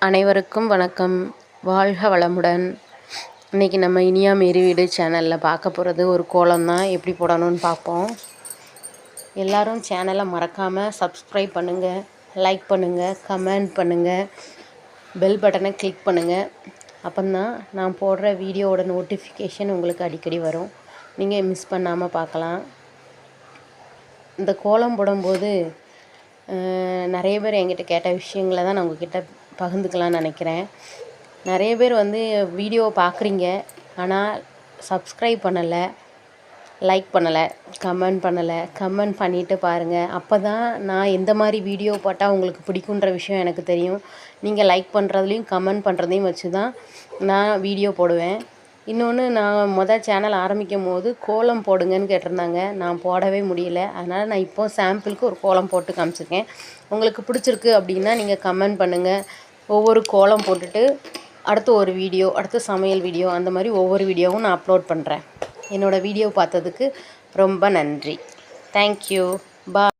அனைவருக்கும் வணக்கம். வாழ்க வளமுடன். இன்றைக்கி நம்ம இனியா மேரி வீடு சேனலில் பார்க்க போகிறது ஒரு கோலம் தான். எப்படி போடணும்னு பார்ப்போம். எல்லோரும் சேனலை மறக்காமல் சப்ஸ்கிரைப் பண்ணுங்கள், லைக் பண்ணுங்கள், கமெண்ட் பண்ணுங்கள், பெல் பட்டனை கிளிக் பண்ணுங்கள். அப்போதான் நான் போடுற வீடியோவோட நோட்டிஃபிகேஷன் உங்களுக்கு அடிக்கடி வரும். நீங்கள் மிஸ் பண்ணாமல் பார்க்கலாம். இந்த கோலம் போடும்போது நிறைய பேர் என்கிட்ட கேட்ட விஷயங்களை தான் நான் உங்ககிட்ட பகிர்ந்துக்கலாம்னு நினைக்கிறேன். நிறைய பேர் வீடியோவை பார்க்குறீங்க, ஆனால் சப்ஸ்கிரைப் பண்ணலை, லைக் பண்ணலை, கமெண்ட் பண்ணிவிட்டு பாருங்கள். அப்போ தான் நான் எந்த மாதிரி வீடியோ போட்டால் உங்களுக்கு பிடிக்குன்ற விஷயம் எனக்கு தெரியும். நீங்கள் லைக் பண்ணுறதுலையும் கமெண்ட் பண்ணுறதையும் வச்சு தான் நான் வீடியோ போடுவேன். இன்னொன்று, நான் சேனல் ஆரம்பிக்கும் போது கோலம் போடுங்கன்னு கேட்டிருந்தாங்க. நான் போடவே முடியல. அதனால் நான் இப்போது சாம்பிளுக்கு ஒரு கோலம் போட்டு காமிச்சிருக்கேன். உங்களுக்கு பிடிச்சிருக்கு அப்படின்னா நீங்கள் கமெண்ட் பண்ணுங்கள். ஒவ்வொரு கோலம் போட்டுட்டு அடுத்து ஒரு வீடியோ, அடுத்து சமையல் வீடியோ, அந்த மாதிரி ஒவ்வொரு வீடியோவும் நான் அப்லோட் பண்ணுறேன். என்னோடய வீடியோ பார்த்ததுக்கு ரொம்ப நன்றி. தேங்க்யூ. பாய்.